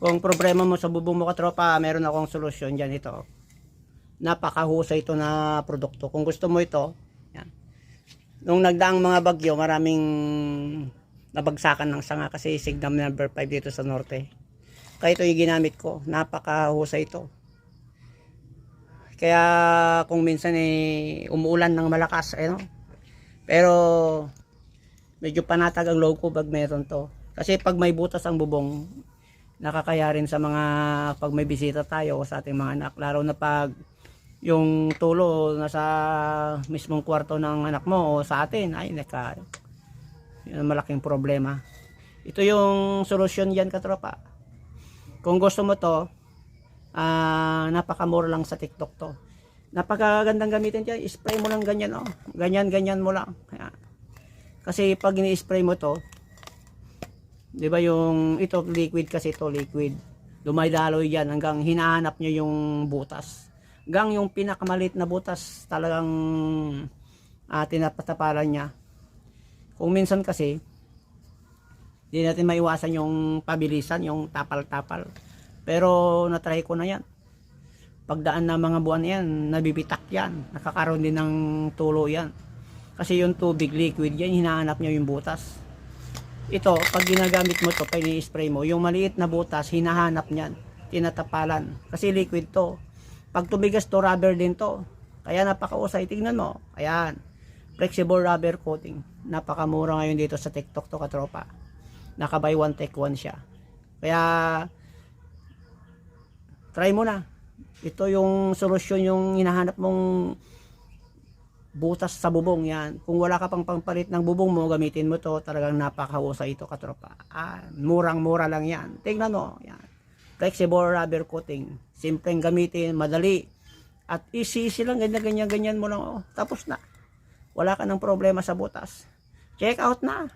Kung problema mo sa bubong mo katropa, meron akong solusyon dyan. Ito, napakahusay ito na produkto. Kung gusto mo ito, yan. Nung nagdaang mga bagyo, maraming nabagsakan ng sanga kasi signal number 5 dito sa norte. Kaya ito yung ginamit ko, napakahusay ito. Kaya kung minsan umuulan ng malakas, pero medyo panatag ang loob ko pag meron to. Kasi pag may butas ang bubong, nakakaya rin sa mga pag may bisita tayo sa ating mga anak. Lalo na pag yung tulo nasa mismong kwarto ng anak mo o sa atin, yun ang malaking problema. Ito yung solusyon yan katropa. Kung gusto mo to, napakamura lang sa TikTok to. Napakagandang gamitin dyan. Spray mo lang ganyan, ganyan mo lang. Ayan. Kasi pag ini-spray mo to, di ba yung ito liquid, kasi ito liquid, dumaydaloy yan hanggang hinahanap nyo yung butas, hanggang yung pinakamalit na butas talagang tinapatapalan niya. Kung minsan kasi di natin maiwasan yung pabilisan, yung tapal-tapal, pero natry ko na yan. Pagdaan na mga buwan yan, nabibitak yan, nakakaroon din ng tulo yan, kasi yung tubig liquid yan, hinahanap nyo yung butas. Ito, pag ginagamit mo to, pag i-spray mo, yung maliit na butas, hinahanap niyan, tinatapalan. Kasi liquid to. Pag tumigas to, rubber din to. Kaya napakausay. Tingnan mo. Ayan. Flexible rubber coating. Napakamura ngayon dito sa TikTok to katropa. Naka buy one take one siya. Kaya, try mo na. Ito yung solusyon yung hinahanap mong butas sa bubong yan. Kung wala ka pang pampalit ng bubong mo, gamitin mo to. Talagang napakahusay ito katropa. Murang-mura lang yan. Tingnan mo. Yan. Flexible rubber coating. Simpleng gamitin, madali. At easy lang, ganyan mo lang. Tapos na. Wala ka ng problema sa butas. Check out na.